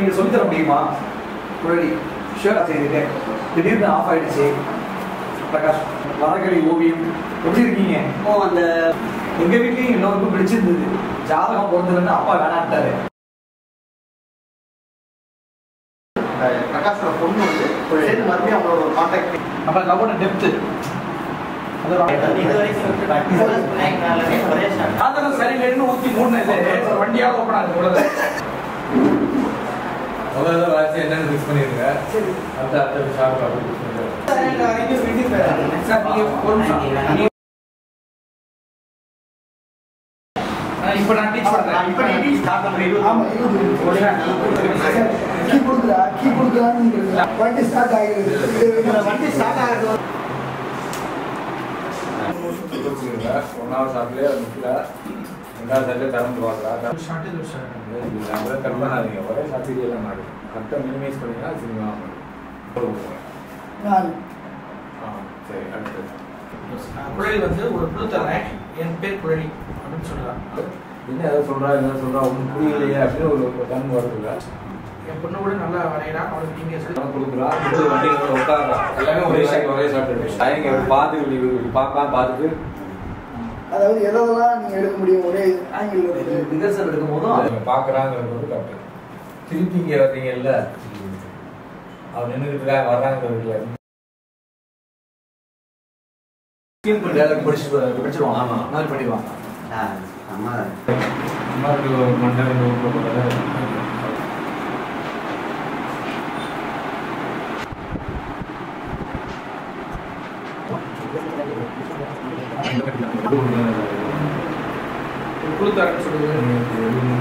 நீங்கள் சொல்லித்தர முடியுமா? முன்னாடி ஷியோராக செய்துட்டேன், திடீர்னு ஆஃப் ஆகிடுச்சு. பிரகாஷ், வரகலை ஓவியம் எப்படி இருக்கீங்க? அந்த எங்கள் வீட்லேயும் எல்லோருக்கும் பிடிச்சிருந்தது. ஜாதகம் பொறுத்ததுன்னு அப்பா வேணான்ட்டாரு. பிரகாஷோட பொண்ணு வந்து மறுபடியும் அவங்களோட ஒரு கான்டாக்ட் அப்போ லவோட டெப்த்து சரியில்லைன்னு ஊற்றி மூணு வண்டியாக ஓப்பன் ஆகுது கூட. என்னன்னு மிஸ் பண்ணிருங்க. அடுத்த ஷாப் இப்போ நான் டீச் பண்றேன். இப்போ நீ ஸ்டார்ட் பண்ணுறீங்க. ஆமா, கீ கொடுக்குறான்னு வண்டி ஸ்டார்ட் ஆகிடுது. வண்டி ஸ்டார்ட் ஆகுது. ஒன்றாவது ஷாப்லேயே முக்கிய ரெண்டாவது ஷாப்லேயே திறந்து பார்க்கலாம். ஷார்ட்டு கட் பண்ணாதீங்க. ஒரே ஷார்ட்லாம் மாடு கரெக்டாக மினிமைஸ் பண்ணிங்கன்னா சினிமா சரி. அடுத்தது குழலி வந்து ஒரு புது தரேன். என் பேர் குழலி அப்படின்னு சொல்லலாம். என்ன எதாவது சொல்கிறா ஒன்றும் புரியலையே அப்படின்னு ஒரு தன்மை வருதுல்ல. என் பொண்ணு கூட நல்லா வரைகிறா. அவனுக்கு நீங்கள் சொல்லி கொடுக்குறா. வண்டிகளோட உட்காரா. எல்லாமே ஒரே ஷாட் பார்த்துட்டு அதாவது எதெல்லாம் நீங்கள் எடுக்க முடியும் ஒரே ஆங்கிள் ரிகர்சல் எடுக்கும் போதும் பார்க்குறாங்கிறது வந்து கரெக்டு. திருப்பி இங்கே வர்றீங்க இல்லை, அவர் நின்றுக்கிட்டு வர்றாங்கிறது படிச்சிருவான். ஆமாம், மாதிரி பண்ணிடுவாங்க.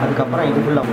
அதுக்கப்புறம் இது ஃபுல்லாக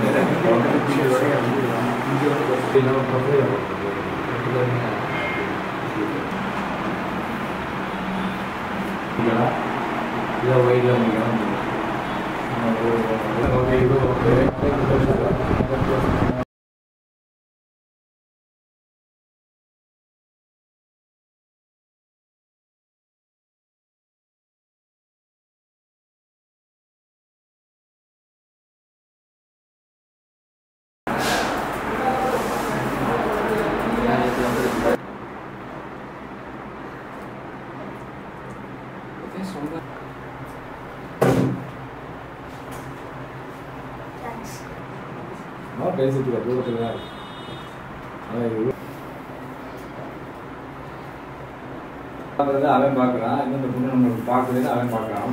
பேசிட்டு தூரத்தில் தான் அவன் பார்க்குறான். இன்னொரு பொண்ணு நம்மளுக்கு பார்க்குறதுன்னு அவன் பார்க்குறான்.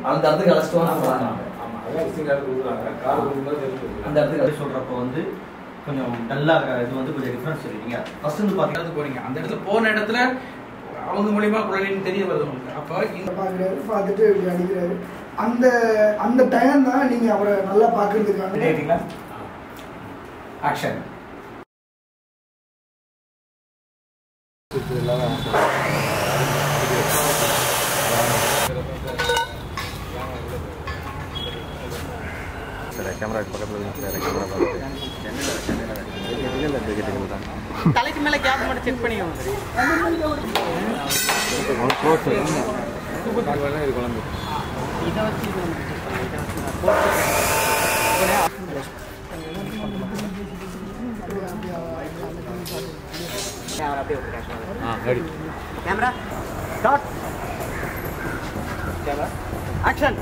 அந்த இடத்துக்கு அழைச்சிட்டு ஆமாம், அதான் விசிங்காக கொடுக்குறாங்க. கார் கொடுக்கும்போது அந்த இடத்துக்கு அழைச்சி சொல்கிறப்போ வந்து கொஞ்சம் டல்லாக இது வந்து கொஞ்சம் டிஃப்ரென்ஸ் சொல்லிட்டீங்க. ஃபர்ஸ்ட் வந்து பார்த்தீங்கன்னா போறீங்க, அந்த இடத்துல போன இடத்துல அவங்க மூலியமா குழலின்னு தெரிய வருது உங்களுக்கு. அப்போ இந்த பார்க்குறாரு, பார்த்துட்டு இப்படி அடிக்கிறாரு. அந்த டைம் தான் நீங்கள் அவரை நல்லா பார்க்கறதுக்கான கேட்டீங்களா ஆக்ஷன். கேமரா பக்கத்தில் தலைக்கு மேலே கேப் மட்டும் செக் பண்ணிக்கோங்க. இது குழம்பு இதை வச்சு camera start. Camera action.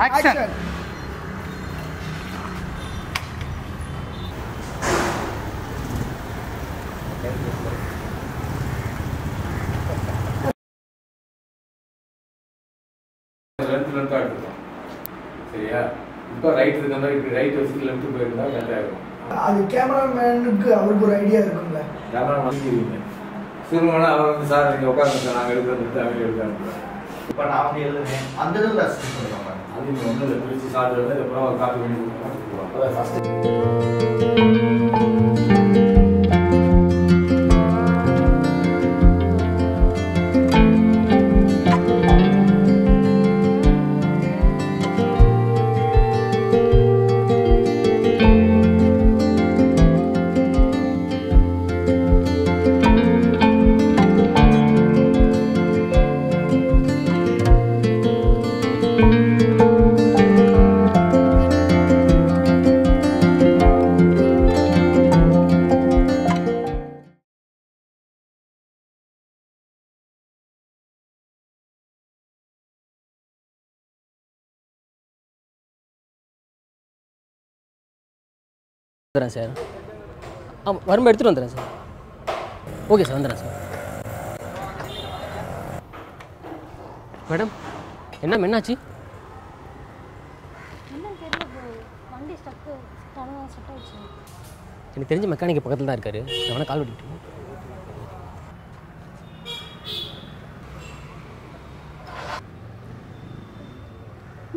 Action. சரியா? இப்போ ரைட் இருக்க மாதிரி இப்படி ரைட் வச்சு லெஃப்ட் போயிருந்தா கரெக்டாக இருக்கும். அது கேமராமேனுக்கு அவருக்கு ஒரு ஐடியா இருக்கும்ல. கேமரா வாங்கிடுவீங்க. திருமணம் அவர் வந்து சார் நீங்கள் உட்காந்து நாங்கள் எடுக்கிறோம் அவங்க எடுக்கிறாங்க. இப்போ நான் வந்து எழுதுனேன் அந்த இதில் அசிஸ்ட் பண்ணுவாங்க. அது நீங்கள் ஒன்றும் இல்லை பிரித்து சாப்பிட்டு அப்புறம் ஒரு காப்பி பண்ணி கொடுத்துருவாங்க. அதான் ஃபஸ்ட்டு வந்துடுறேன் சார். ஆமாம் வரும்போது எடுத்துகிட்டு வந்துடுறேன் சார். ஓகே சார் வந்துடுறேன் சார். மேடம் என்னாச்சு? எனக்கு தெரிஞ்ச மெக்கானிக் பக்கத்தில் தான் இருக்காரு. நான் வேணா கால் பண்ணிட்டு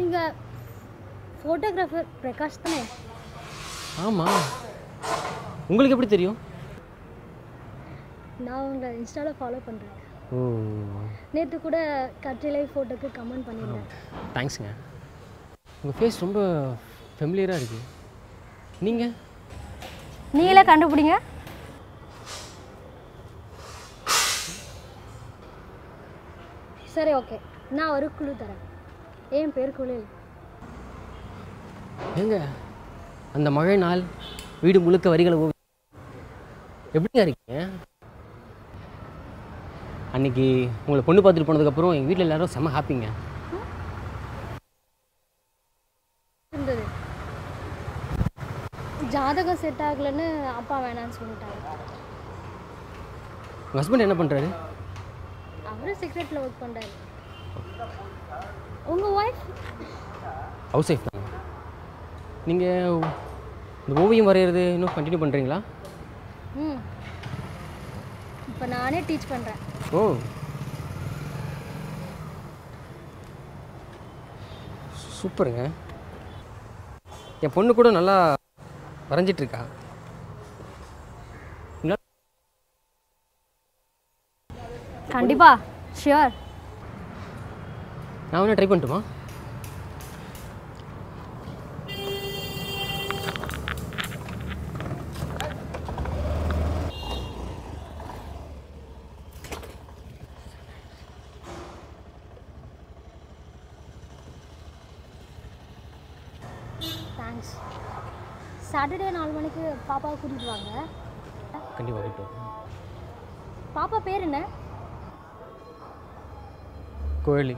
நீங்கள் ஃபோட்டோகிராஃபர் பிரகாஷ் தானே? ஆமாம். உங்களுக்கு எப்படி தெரியும்? நான் உங்களை இன்ஸ்டாவில் ஃபாலோ பண்ணுறேன். ஓ நேற்று கூட கட்ரிலை ஃபோட்டோக்கு கமெண்ட் பண்ணியிருந்தேன். தேங்க்ஸுங்க. உங்கள் ஃபேஸ் ரொம்ப ஃபெமிலியராக இருக்குது. நீங்களே கண்டுபிடிங்க. சரி ஓகே, நான் ஒரு குழு தரேன். என் பேர் குளில். ஏங்க அந்த மழை நாள் வீடு முழுக்க வரிகளை எப்படிங்க இருக்கீங்க? அன்னைக்கு உங்களை பொண்ணு பார்த்துட்டு போனதுக்கப்புறம் எங்கள் வீட்டில் எல்லாரும் செம்ம ஹாப்பிங்க. இருந்தது ஜாதகம் செட் ஆகலைன்னு அப்பா வேணான்னு சொல்லிட்டாங்க. உங்கள் ஹஸ்பண்ட் என்ன பண்ணுறாரு? அவரும் செக்ரெட்டில் ஒர்க் பண்ணுறாரு. உங்கள் ஒய்ஃப்? ஹவுஸ் ஒய்ஃப் தாங்க. நீங்கள் இந்த ஓவியம் வரைகிறது இன்னும் கண்டினியூ பண்ணுறீங்களா? இப்போ நானே டீச் பண்ணுறேன். ஓ சூப்பருங்க. என் பொண்ணு கூட நல்லா வரைஞ்சிட்ருக்கா. கண்டிப்பாக ஷியோர். நான் வேணா ட்ரை பண்ணட்டுமா? தேங்க்ஸ். சாட்டர்டே 4 மணிக்கு பாப்பாவை கூட்டிகிட்டு வாங்க. கண்டிப்பாக கூப்பிட்டு. பாப்பா பேர் என்ன? கோழி.